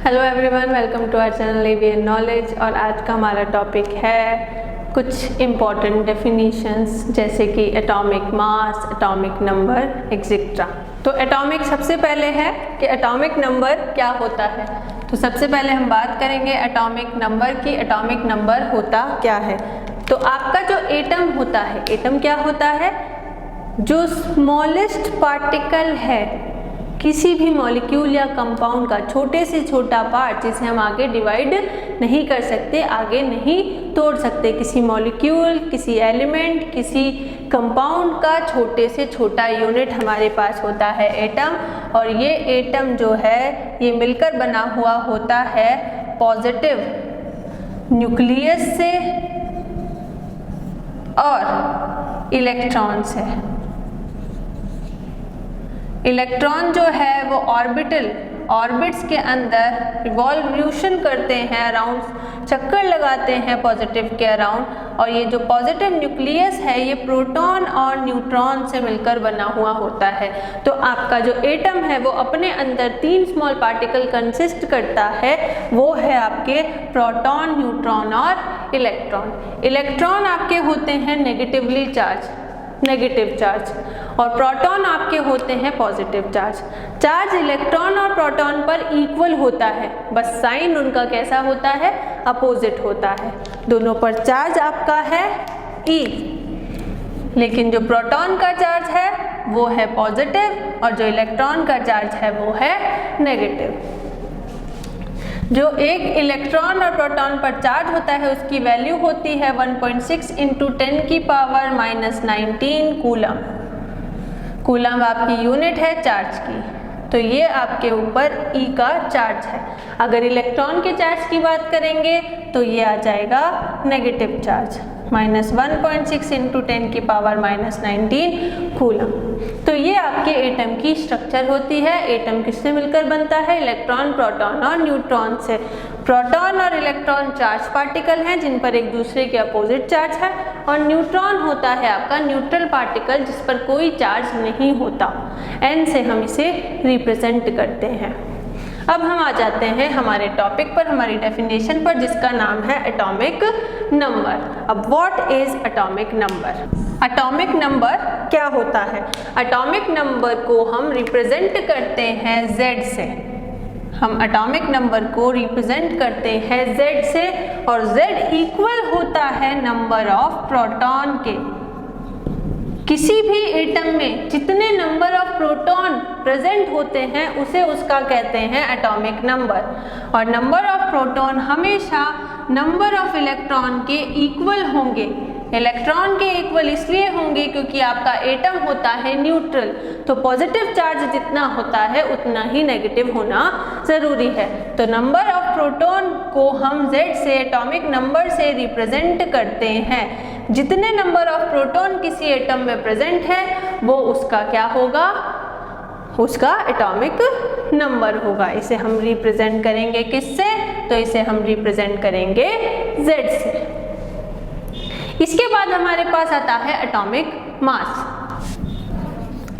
Hello everyone, welcome to our channel AVN knowledge. और आज का हमारा टॉपिक है कुछ इम्पॉर्टेंट डेफिनेशंस जैसे कि atomic mass, atomic number etcetera. तो एटॉमिक सबसे पहले है कि एटॉमिक नंबर क्या होता है। तो सबसे पहले हम बात करेंगे एटॉमिक नंबर की। एटॉमिक नंबर होता क्या है। तो आपका जो एटम होता है, एटम क्या होता है? जो स्मॉलेस्ट पार्टिकल है किसी भी मॉलिक्यूल या कंपाउंड का, छोटे से छोटा पार्ट जिसे हम आगे डिवाइड नहीं कर सकते, आगे नहीं तोड़ सकते, किसी मॉलिक्यूल, किसी एलिमेंट, किसी कंपाउंड का छोटे से छोटा यूनिट हमारे पास होता है एटम। और ये एटम जो है ये मिलकर बना हुआ होता है पॉजिटिव न्यूक्लियस से और इलेक्ट्रॉन से। इलेक्ट्रॉन जो है वो ऑर्बिट्स के अंदर रिवॉल्यूशन करते हैं, अराउंड चक्कर लगाते हैं पॉजिटिव के अराउंड। और ये जो पॉजिटिव न्यूक्लियस है ये प्रोटॉन और न्यूट्रॉन से मिलकर बना हुआ होता है। तो आपका जो एटम है वो अपने अंदर 3 स्मॉल पार्टिकल कंसिस्ट करता है, वो है आपके प्रोटॉन, न्यूट्रॉन और इलेक्ट्रॉन। इलेक्ट्रॉन आपके होते हैं नेगेटिव चार्ज और प्रोटॉन आपके होते हैं पॉजिटिव चार्ज। चार्ज इलेक्ट्रॉन और प्रोटॉन पर इक्वल होता है, बस साइन उनका कैसा होता है? अपोजिट होता है। दोनों पर चार्ज आपका है E, लेकिन जो प्रोटॉन का चार्ज है वो है पॉजिटिव और जो इलेक्ट्रॉन का चार्ज है वो है नेगेटिव। जो एक इलेक्ट्रॉन और प्रोटॉन पर चार्ज होता है उसकी वैल्यू होती है 1.6 × 10⁻⁹ कूलम। कूलम आपकी यूनिट है चार्ज की। तो ये आपके ऊपर E का चार्ज है। अगर इलेक्ट्रॉन के चार्ज की बात करेंगे तो ये आ जाएगा नेगेटिव चार्ज, -1.6 × 10⁻⁹ कूलम। तो ये आपके एटम की स्ट्रक्चर होती है। एटम किससे मिलकर बनता है? इलेक्ट्रॉन, प्रोटॉन और न्यूट्रॉन से। प्रोटॉन और इलेक्ट्रॉन चार्ज पार्टिकल हैं जिन पर एक दूसरे के अपोजिट चार्ज है, और न्यूट्रॉन होता है आपका न्यूट्रल पार्टिकल जिस पर कोई चार्ज नहीं होता। N से हम इसे रिप्रेजेंट करते हैं। अब हम आ जाते हैं हमारे टॉपिक पर, हमारी डेफिनेशन पर, जिसका नाम है एटॉमिक नंबर। अब what is atomic number? Atomic number क्या होता है? एटॉमिक नंबर को हम रिप्रेजेंट करते हैं Z से। हम एटॉमिक नंबर को रिप्रेजेंट करते हैं Z से, और Z इक्वल होता है नंबर ऑफ प्रोटॉन के। किसी भी एटम में जितने नंबर ऑफ प्रोटॉन प्रेजेंट होते हैं उसे उसका कहते हैं एटॉमिक नंबर। और नंबर ऑफ प्रोटॉन हमेशा नंबर ऑफ इलेक्ट्रॉन के इक्वल होंगे। इलेक्ट्रॉन के इक्वल इसलिए होंगे क्योंकि आपका एटम होता है न्यूट्रल, तो पॉजिटिव चार्ज जितना होता है उतना ही नेगेटिव होना जरूरी है। तो नंबर ऑफ प्रोटॉन को हम Z से, एटॉमिक नंबर से रिप्रेजेंट करते हैं। जितने नंबर ऑफ प्रोटॉन किसी एटम में प्रेजेंट है वो उसका क्या होगा? उसका एटॉमिक नंबर होगा। इसे हम रिप्रेजेंट करेंगे किससे? तो इसे हम रिप्रेजेंट करेंगे Z से। इसके बाद हमारे पास आता है एटॉमिक मास।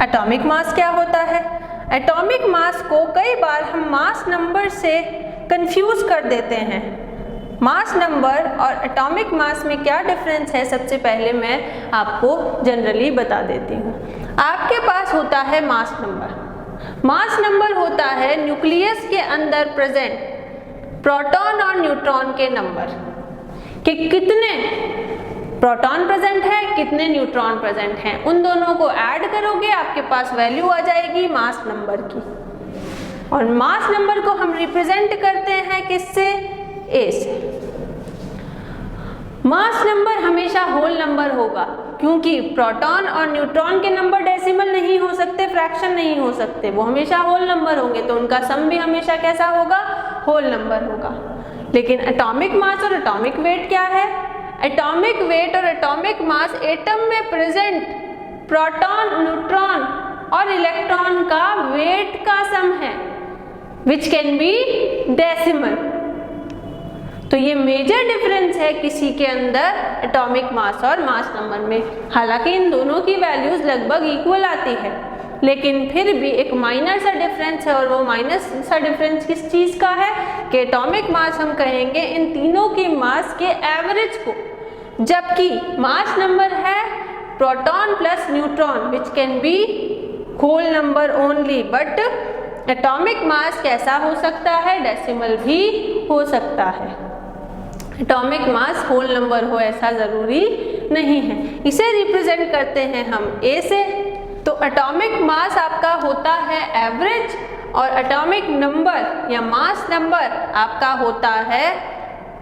एटॉमिक मास क्या होता है? एटॉमिक मास को कई बार हम मास नंबर से कंफ्यूज कर देते हैं। मास नंबर और एटॉमिक मास में क्या डिफरेंस है, सबसे पहले मैं आपको जनरली बता देती हूँ। आपके पास होता है मास नंबर। मास नंबर होता है न्यूक्लियस के अंदर प्रेजेंट प्रोटॉन और न्यूट्रॉन के नंबर, कि कितने प्रोटॉन प्रेजेंट है, कितने न्यूट्रॉन प्रेजेंट हैं। उन दोनों को ऐड करोगे आपके पास वैल्यू आ जाएगी मास नंबर की। और मास नंबर को हम रिप्रेजेंट करते हैं किससे? A से। मास नंबर हमेशा होल नंबर होगा, क्योंकि प्रोटॉन और न्यूट्रॉन के नंबर डेसिमल नहीं हो सकते, फ्रैक्शन नहीं हो सकते, वो हमेशा होल नंबर होंगे। तो उनका सम भी हमेशा कैसा होगा? होल नंबर होगा। लेकिन एटॉमिक मास और एटॉमिक वेट क्या है? एटॉमिक वेट और एटॉमिक मास एटम में प्रेजेंट प्रोटॉन, न्यूट्रॉन और इलेक्ट्रॉन का वेट का सम है, विच कैन बी डेसिमल। तो ये मेजर डिफरेंस है किसी के अंदर एटॉमिक मास और मास नंबर में। हालांकि इन दोनों की वैल्यूज लगभग इक्वल आती है, लेकिन फिर भी एक माइनर सा डिफरेंस है, और वो माइनर सा डिफरेंस किस चीज़ का है कि एटॉमिक मास हम कहेंगे इन तीनों की मास के एवरेज को, जबकि मास नंबर है proton plus neutron which can be whole number only, but atomic mass कैसा हो सकता है, डेसिमल भी हो सकता है। एटॉमिक मास होल नंबर हो ऐसा ज़रूरी नहीं है। इसे रिप्रेजेंट करते हैं हम ए से। तो एटॉमिक मास आपका होता है एवरेज, और एटॉमिक नंबर या मास नंबर आपका होता है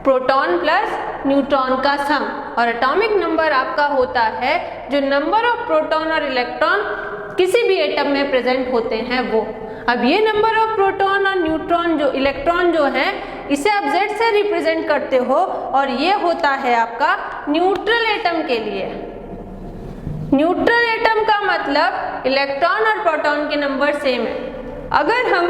प्रोटॉन प्लस न्यूट्रॉन का सम, और एटॉमिक नंबर आपका होता है जो नंबर ऑफ प्रोटॉन और इलेक्ट्रॉन किसी भी एटम में प्रेजेंट होते हैं वो। अब ये नंबर ऑफ प्रोटॉन और न्यूट्रॉन जो इलेक्ट्रॉन जो है इसे आप Z से रिप्रेजेंट करते हो, और ये होता है आपका न्यूट्रल एटम के लिए। न्यूट्रल एटम का मतलब इलेक्ट्रॉन और प्रोटॉन के नंबर सेम है। अगर हम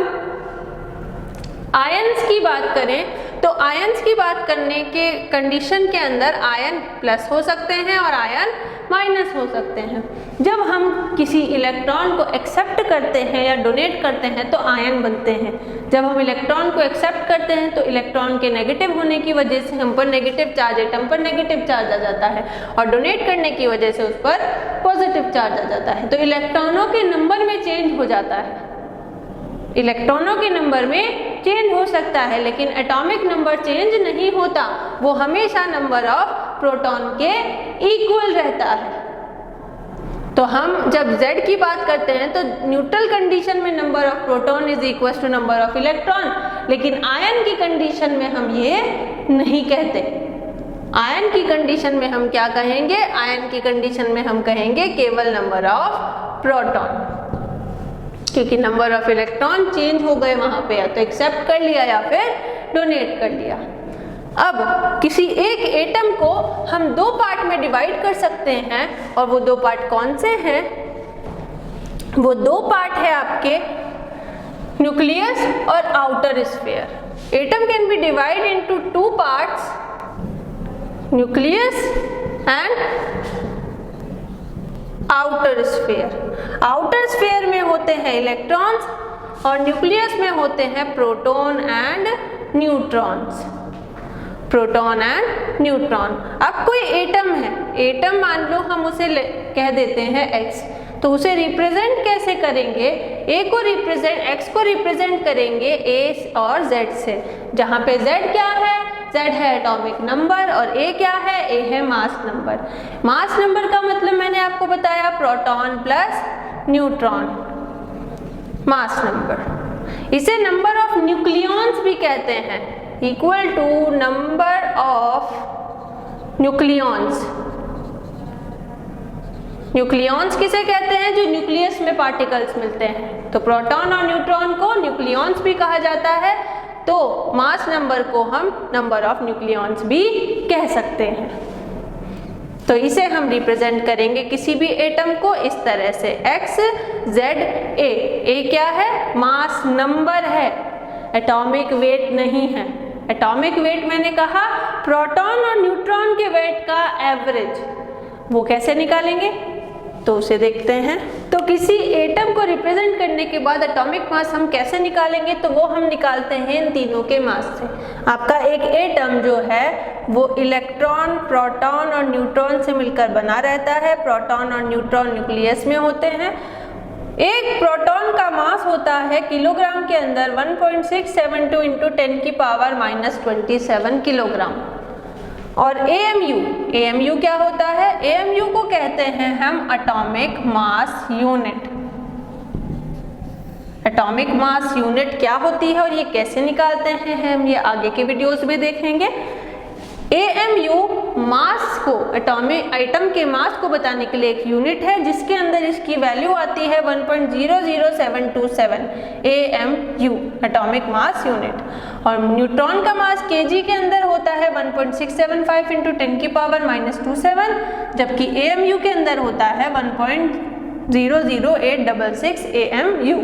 आयंस की बात करें तो आयंस की बात करने के कंडीशन के अंदर आयन प्लस हो सकते हैं और आयन माइनस हो सकते हैं। जब हम किसी इलेक्ट्रॉन को एक्सेप्ट करते हैं या डोनेट करते हैं तो आयन बनते हैं। जब हम इलेक्ट्रॉन को एक्सेप्ट करते हैं तो इलेक्ट्रॉन के नेगेटिव होने की वजह से हम पर नेगेटिव चार्ज, एटम पर नेगेटिव चार्ज आ जाता है, और डोनेट करने की वजह से उस पर पॉजिटिव चार्ज आ जाता है। तो इलेक्ट्रॉनों के नंबर में चेंज हो जाता है, इलेक्ट्रॉनों के नंबर में चेंज हो सकता है, लेकिन एटॉमिक नंबर चेंज नहीं होता, वो हमेशा नंबर ऑफ प्रोटॉन के इक्वल रहता है। तो हम जब Z की बात करते हैं तो न्यूट्रल कंडीशन में number of proton is equal to number of electron, लेकिन आयन की कंडीशन में हम ये नहीं कहते। आयन की कंडीशन में हम क्या कहेंगे, आयन की कंडीशन में हम कहेंगे केवल नंबर ऑफ प्रोटॉन, क्योंकि नंबर ऑफ इलेक्ट्रॉन चेंज हो गए वहां पे, या तो एक्सेप्ट कर लिया या फिर डोनेट कर लिया। अब किसी एक एटम को हम दो पार्ट में डिवाइड कर सकते हैं, और वो दो पार्ट कौन से हैं, वो दो पार्ट है आपके न्यूक्लियस और outer sphere. Atom can be divide into two parts, nucleus and outer sphere. Outer sphere में होते हैं इलेक्ट्रॉन्स और न्यूक्लियस में होते हैं proton and neutrons, proton and neutron. अब कोई एटम है, एटम मान लो हम उसे कह देते हैं X, तो उसे रिप्रेजेंट कैसे करेंगे, A को रिप्रेजेंट, X को रिप्रेजेंट करेंगे A और Z से, जहाँ पे Z क्या है, Z है एटॉमिक नंबर, और A क्या है, A है मास नंबर। मास नंबर का मतलब मैंने आपको बताया proton plus neutron, mass number. इसे नंबर ऑफ न्यूक्लियॉन्स भी कहते हैं, equal to number of nucleons. Nucleons किसे कहते हैं, जो न्यूक्लियस में पार्टिकल्स मिलते हैं। तो प्रोटॉन और न्यूट्रॉन को न्यूक्लियॉन्स भी कहा जाता है, तो मास नंबर को हम नंबर ऑफ न्यूक्लियॉन्स भी कह सकते हैं। तो इसे हम रिप्रेजेंट करेंगे किसी भी एटम को इस तरह से, X Z A। A क्या है, मास नंबर है, एटॉमिक वेट नहीं है। एटॉमिक वेट मैंने कहा प्रोटॉन और न्यूट्रॉन के वेट का एवरेज, वो कैसे निकालेंगे तो उसे देखते हैं। तो किसी एटम को रिप्रेजेंट करने के बाद एटॉमिक मास हम कैसे निकालेंगे, तो वो हम निकालते हैं इन तीनों के मास से। आपका एक एटम जो है वो इलेक्ट्रॉन, प्रोटॉन और न्यूट्रॉन से मिलकर बना रहता है। प्रोटॉन और न्यूट्रॉन न्यूक्लियस में होते हैं। एक प्रोटॉन का मास होता है किलोग्राम के अंदर 1.672 इंटू 10 की पावर -27 किलोग्राम। और AMU क्या होता है, AMU को कहते हैं हम atomic mass unit. Atomic mass unit क्या होती है और ये कैसे निकालते हैं हम ये आगे के वीडियोस में देखेंगे। AMU मास को, एटम के मास को बताने के लिए एक यूनिट है जिसके अंदर इसकी वैल्यू आती है 1.00727 AMU, एटॉमिक मास यूनिट। और न्यूट्रॉन का मास kg के अंदर होता है 1.675 इंटू 10 की पावर -27, जबकि AMU के अंदर होता है 1.00866 AMU।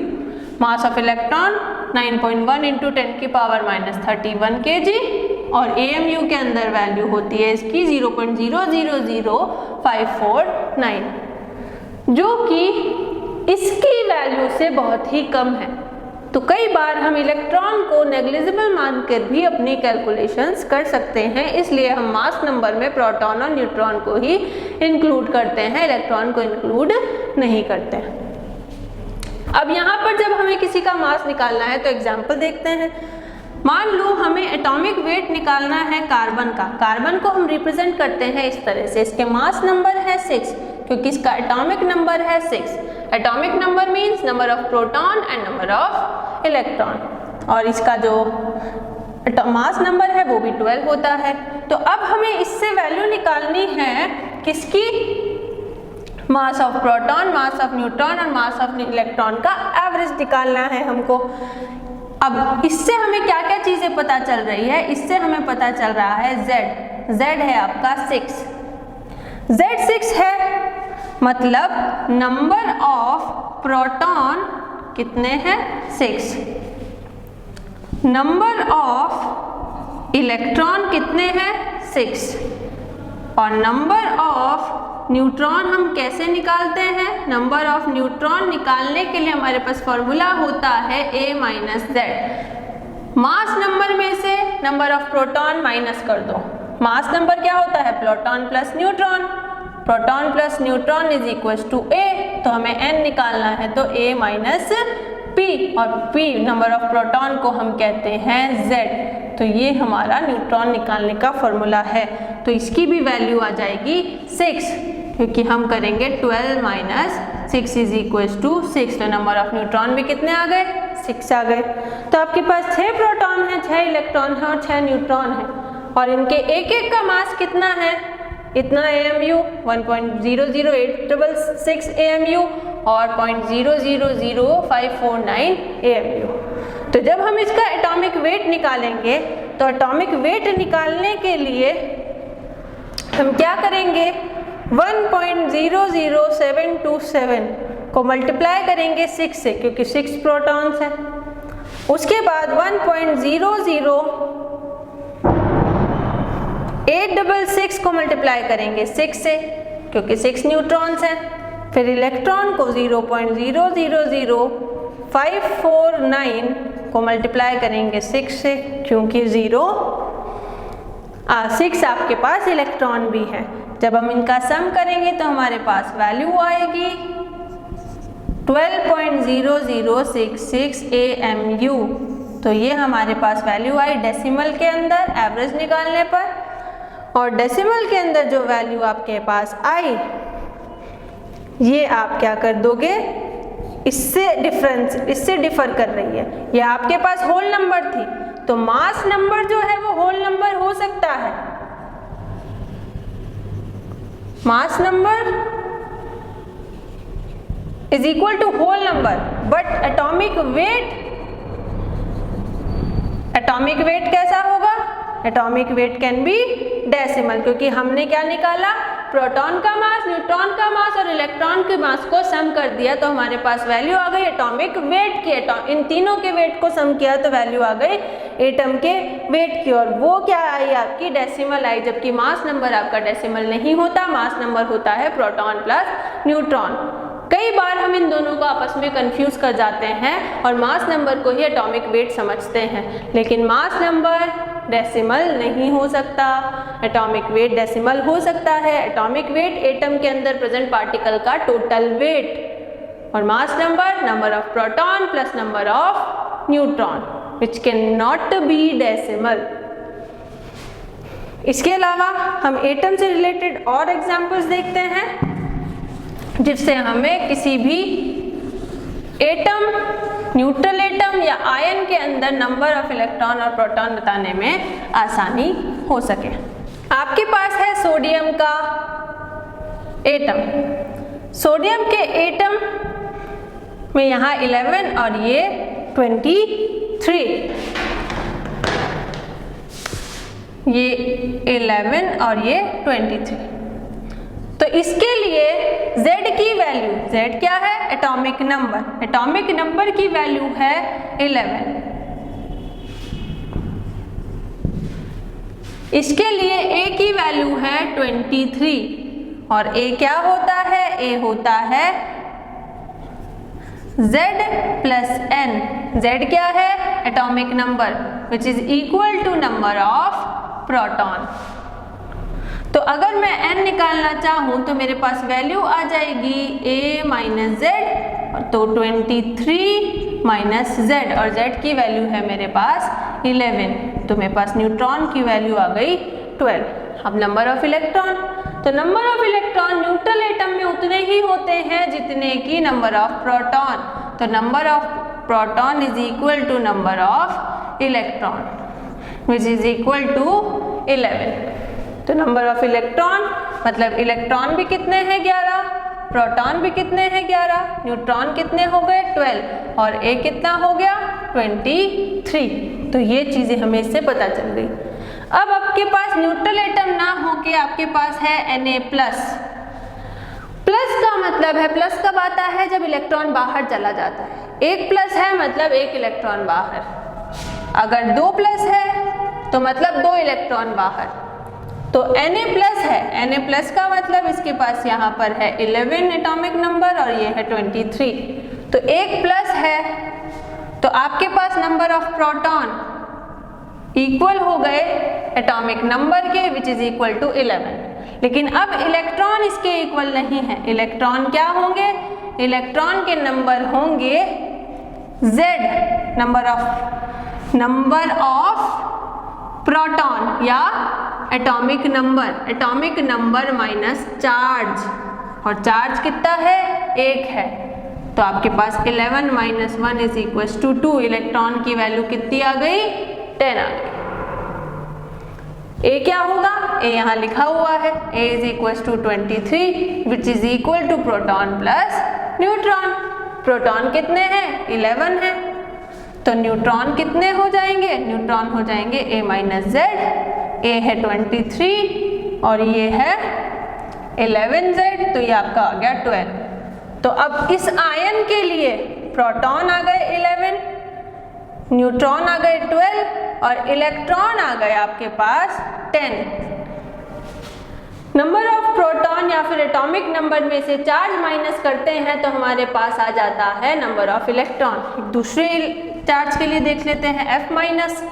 Mass of electron 9.1 into 10 की पावर -31 kg, और AMU के अंदर वैल्यू होती है इसकी 0.000549, जो कि इसकी वैल्यू से बहुत ही कम है। तो कई बार हम इलेक्ट्रॉन को नेग्लिजिबल मानकर भी अपनी कैलकुलेशंस कर सकते हैं, इसलिए हम मास नंबर में प्रोटॉन और न्यूट्रॉन को ही इंक्लूड करते हैं, इलेक्ट्रॉन को इंक्लूड नहीं करते हैं। अब यहाँ पर जब हमें किसी का मास निकालना है तो एग्जाम्पल देखते हैं। मान लो हमें एटॉमिक वेट निकालना है कार्बन का। कार्बन को हम रिप्रेजेंट करते हैं इस तरह से, इसके मास नंबर है 6 क्योंकि इसका एटॉमिक नंबर है 6। Atomic number means number of proton and number of electron, और इसका जो मास नंबर है वो भी 12 होता है। तो अब हमें इससे वैल्यू निकालनी है किसकी, mass of proton, mass of neutron और मास ऑफ इलेक्ट्रॉन का एवरेज निकालना है हमको। अब इससे हमें क्या क्या चीजें पता चल रही है, इससे हमें पता चल रहा है Z है आपका 6, Z 6 है, मतलब नंबर ऑफ प्रोटॉन कितने हैं 6, नंबर ऑफ इलेक्ट्रॉन कितने हैं 6, और नंबर ऑफ न्यूट्रॉन हम कैसे निकालते हैं, नंबर ऑफ न्यूट्रॉन निकालने के लिए हमारे पास फॉर्मूला होता है A minus Z। Mass number में से नंबर ऑफ प्रोटॉन माइनस कर दो, मास नंबर क्या होता है proton plus neutron, proton plus neutron is equal to A, तो हमें N निकालना है तो A माइनस P, और P नंबर ऑफ प्रोटॉन को हम कहते हैं Z। तो ये हमारा न्यूट्रॉन निकालने का फॉर्मूला है। तो इसकी भी वैल्यू आ जाएगी 6 क्योंकि हम करेंगे 12 माइनस 6 इज इक्वल टू 6, तो नंबर ऑफ न्यूट्रॉन भी कितने आ गए 6 आ गए। तो आपके पास 6 प्रोटॉन है, 6 इलेक्ट्रॉन है और 6 न्यूट्रॉन है, और इनके एक एक का मास कितना है, इतना AMU 1.008666 AMU और 0.000549 AMU। तो जब हम इसका एटॉमिक वेट निकालेंगे तो एटॉमिक वेट निकालने के लिए हम क्या करेंगे, 1.00727 को मल्टीप्लाई करेंगे 6 से क्योंकि 6 प्रोटॉन्स हैं, उसके बाद 1.00866 को मल्टीप्लाई करेंगे 6 से क्योंकि 6 न्यूट्रॉन्स हैं, फिर इलेक्ट्रॉन को 0.000549 को मल्टीप्लाई करेंगे 6 से क्योंकि 6 आपके पास इलेक्ट्रॉन भी है। जब हम इनका सम करेंगे तो हमारे पास वैल्यू आएगी 12.0066 AMU। तो ये हमारे पास वैल्यू आई डेसिमल के अंदर एवरेज निकालने पर, और डेसिमल के अंदर जो वैल्यू आपके पास आई ये आप क्या कर दोगे, इससे डिफर कर रही है, ये आपके पास होल नंबर थी तो मास नंबर जो है वो होल नंबर हो सकता है, mass number is equal to whole number, but atomic weight कैसा होगा, atomic weight can be decimal, क्योंकि हमने क्या निकाला, प्रोटॉन का मास, न्यूट्रॉन का मास और इलेक्ट्रॉन के मास को सम कर दिया तो हमारे पास वैल्यू आ गई एटॉमिक वेट की। इन तीनों के वेट को सम किया तो वैल्यू आ गई एटम के वेट की, और वो क्या आई आपकी डेसिमल आई, जबकि मास नंबर आपका डेसिमल नहीं होता, मास नंबर होता है प्रोटॉन प्लस न्यूट्रॉन। कई बार हम इन दोनों को आपस में कंफ्यूज कर जाते हैं और मास नंबर को ही एटॉमिक वेट समझते हैं, लेकिन मास नंबर डेसिमल नहीं हो सकता, एटॉमिक वेट डेसिमल हो सकता है। एटॉमिक वेट एटम के अंदर प्रेजेंट पार्टिकल का टोटल वेट, और mass number of proton plus number of neutron which can not be decimal. इसके अलावा हम एटम से रिलेटेड और एग्जाम्पल्स देखते हैं जिससे हमें किसी भी एटम, न्यूट्रल एटम या आयन के अंदर नंबर ऑफ इलेक्ट्रॉन और प्रोटॉन बताने में आसानी हो सके। आपके पास है सोडियम का एटम, सोडियम के एटम में यहाँ 11 और ये 23, ये 11 और ये 23। तो इसके लिए Z की वैल्यू, Z क्या है, एटॉमिक नंबर की वैल्यू है 11। इसके लिए A की वैल्यू है 23 और A क्या होता है, A होता है Z प्लस n, Z क्या है? Atomic number, which is equal to number of proton. तो अगर मैं n निकालना चाहूँ तो मेरे पास वैल्यू आ जाएगी a माइनस जेड, तो 23 माइनस जेड, और z की वैल्यू है मेरे पास 11, तो मेरे पास न्यूट्रॉन की वैल्यू आ गई 12। अब नंबर ऑफ इलेक्ट्रॉन, तो number of electron neutral atom में उतने ही होते हैं जितने की नंबर ऑफ प्रोटॉन, तो number of proton is equal to number of electron which is equal to 11। तो नंबर ऑफ इलेक्ट्रॉन मतलब इलेक्ट्रॉन भी कितने हैं 11, प्रोटॉन भी कितने हैं 11, न्यूट्रॉन कितने हो गए 12, और ए कितना हो गया 23। तो ये चीजें हमें इससे पता चल गई। अब आपके पास न्यूट्रल एटम ना हो के आपके पास है Na प्लस। प्लस का मतलब है, प्लस कब आता है? जब इलेक्ट्रॉन बाहर चला जाता है। एक प्लस है मतलब एक इलेक्ट्रॉन बाहर, अगर 2 प्लस है तो मतलब 2 इलेक्ट्रॉन बाहर। तो Na प्लस है, Na प्लस का मतलब इसके पास यहाँ पर है 11 एटॉमिक नंबर और ये है 23, तो एक प्लस है, तो आपके पास नंबर ऑफ प्रोटॉन इक्वल हो गए एटॉमिक नंबर के, विच इज इक्वल टू 11। लेकिन अब इलेक्ट्रॉन इसके इक्वल नहीं है। इलेक्ट्रॉन क्या होंगे? इलेक्ट्रॉन के नंबर होंगे Z, नंबर ऑफ प्रोटॉन या एटॉमिक नंबर माइनस चार्ज, और चार्ज कितना है? 1 है, तो आपके पास 11 minus 1 is equal to 2। Electron की वैल्यू कितनी आ गई? 10 आ गई। ए क्या होगा? ए यहाँ लिखा हुआ है, A is equal to 23 which is equal to proton plus neutron. Proton कितने हैं? 11 है, तो न्यूट्रॉन कितने हो जाएंगे? न्यूट्रॉन हो जाएंगे a माइनस जेड, ए है 23 और ये है 11Z, तो ये आपका आ गया 12। तो अब इस आयन के लिए प्रोटॉन आ गए 11, न्यूट्रॉन आ गए 12 और इलेक्ट्रॉन आ गए आपके पास 10। नंबर ऑफ प्रोटॉन या फिर एटॉमिक नंबर में से चार्ज माइनस करते हैं तो हमारे पास आ जाता है नंबर ऑफ इलेक्ट्रॉन। दूसरे चार्ज के लिए देख लेते हैं F माइनस।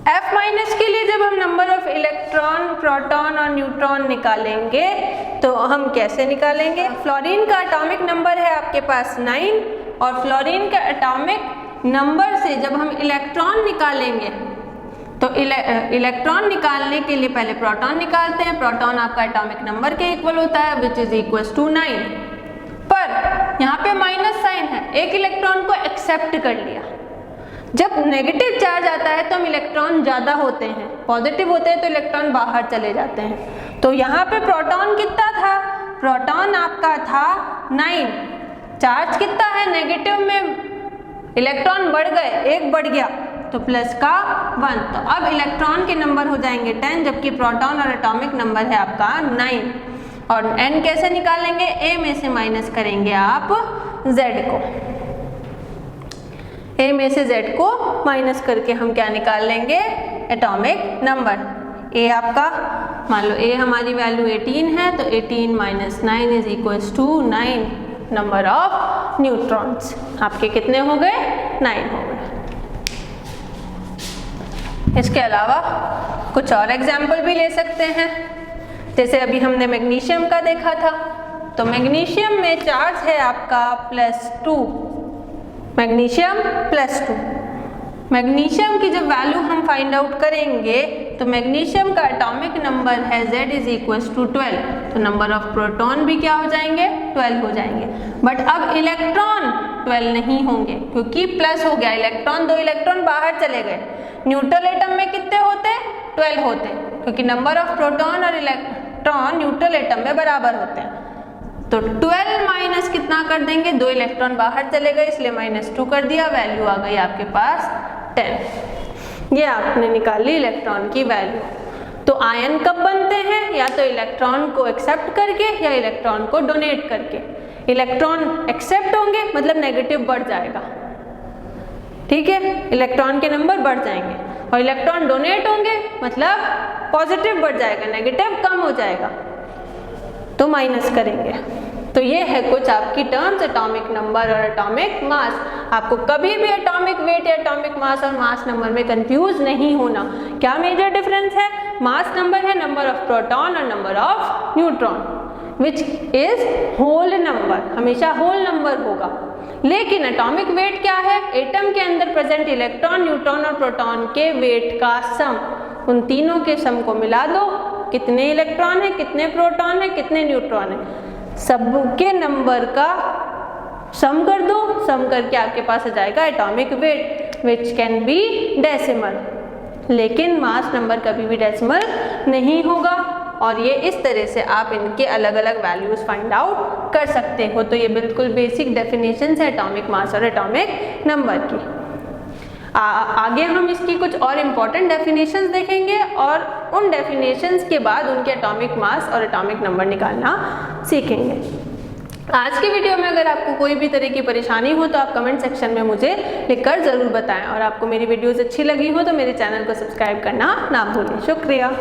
F माइनस के लिए जब हम नंबर ऑफ इलेक्ट्रॉन, प्रोटॉन और न्यूट्रॉन निकालेंगे तो हम कैसे निकालेंगे? फ्लोरीन का एटॉमिक नंबर है आपके पास 9 और फ्लोरीन के एटॉमिक नंबर से जब हम इलेक्ट्रॉन निकालेंगे तो इलेक्ट्रॉन निकालने के लिए पहले प्रोटॉन निकालते हैं। प्रोटॉन आपका एटॉमिक नंबर के इक्वल होता है विच इज इक्वल टू 9, पर यहाँ पे माइनस साइन है, एक इलेक्ट्रॉन को एक्सेप्ट कर लिया। जब नेगेटिव चार्ज आता है तो हम इलेक्ट्रॉन ज़्यादा होते हैं, पॉजिटिव होते हैं तो इलेक्ट्रॉन बाहर चले जाते हैं। तो यहाँ पे प्रोटॉन कितना था? प्रोटॉन आपका था 9, चार्ज कितना है? नेगेटिव में इलेक्ट्रॉन बढ़ गए, एक बढ़ गया तो प्लस का 1, तो अब इलेक्ट्रॉन के नंबर हो जाएंगे 10 जबकि प्रोटॉन और एटॉमिक नंबर है आपका 9। और n कैसे निकालेंगे? a में से माइनस करेंगे आप z को, a में से z को माइनस करके हम क्या निकाल लेंगे? Atomic number. a आपका मान लो a हमारी वैल्यू 18 है तो 18 minus 9 is equals to 9 number of neutrons. आपके कितने हो गए? 9 हो गए। इसके अलावा कुछ और एग्जाम्पल भी ले सकते हैं, जैसे अभी हमने मैग्नीशियम का देखा था। तो मैग्नीशियम में चार्ज है आपका +2, मैग्नीशियम +2। मैग्नीशियम की जब वैल्यू हम फाइंड आउट करेंगे तो मैग्नीशियम का एटॉमिक नंबर है Z इज इक्वल टू 12, तो नंबर ऑफ प्रोटॉन भी क्या हो जाएंगे? 12 हो जाएंगे। बट अब इलेक्ट्रॉन 12 नहीं होंगे क्योंकि प्लस हो गया इलेक्ट्रॉन, 2 इलेक्ट्रॉन बाहर चले गए। न्यूट्रल एटम में कितने होते? 12 होते, क्योंकि नंबर ऑफ प्रोटॉन और इलेक्ट्रॉन न्यूट्रल एटम में बराबर होते हैं। तो 12 माइनस कितना कर देंगे? 2 इलेक्ट्रॉन बाहर चले गए इसलिए -2 कर दिया, वैल्यू आ गई आपके पास 10। ये आपने निकाली इलेक्ट्रॉन की वैल्यू। तो आयन कब बनते हैं? या तो इलेक्ट्रॉन को एक्सेप्ट करके या इलेक्ट्रॉन को डोनेट करके। इलेक्ट्रॉन एक्सेप्ट होंगे मतलब नेगेटिव बढ़ जाएगा, ठीक है, इलेक्ट्रॉन के नंबर बढ़ जाएंगे, और इलेक्ट्रॉन डोनेट होंगे मतलब पॉजिटिव बढ़ जाएगा, नेगेटिव कम हो जाएगा, तो माइनस करेंगे। तो ये है कुछ आपकी टर्म्स एटॉमिक नंबर और एटॉमिक मास। आपको कभी भी एटॉमिक वेट या एटॉमिक मास और मास नंबर में कंफ्यूज नहीं होना। क्या मेजर डिफरेंस है? मास नंबर है नंबर ऑफ प्रोटॉन और number of neutron, which is whole number, हमेशा होल नंबर होगा। लेकिन एटॉमिक वेट क्या है? एटम के अंदर प्रेजेंट इलेक्ट्रॉन, न्यूट्रॉन और प्रोटॉन के वेट का सम। उन तीनों के सम को मिला दो, कितने इलेक्ट्रॉन है, कितने प्रोटॉन है, कितने न्यूट्रॉन है, सबके नंबर का सम कर दो, सम करके आपके पास आ जाएगा atomic weight, which can be decimal. लेकिन मास नंबर कभी भी डेसिमल नहीं होगा। और ये इस तरह से आप इनके अलग अलग वैल्यूज फाइंड आउट कर सकते हो। तो ये बिल्कुल बेसिक डेफिनेशन है एटॉमिक मास और एटॉमिक नंबर की। आगे हम इसकी कुछ और इम्पॉर्टेंट डेफिनेशंस देखेंगे और उन डेफिनेशंस के बाद उनके एटॉमिक मास और एटॉमिक नंबर निकालना सीखेंगे। आज के वीडियो में अगर आपको कोई भी तरह की परेशानी हो तो आप कमेंट सेक्शन में मुझे लिखकर ज़रूर बताएं। और आपको मेरी वीडियोस अच्छी लगी हो तो मेरे चैनल को सब्सक्राइब करना ना भूलें। शुक्रिया।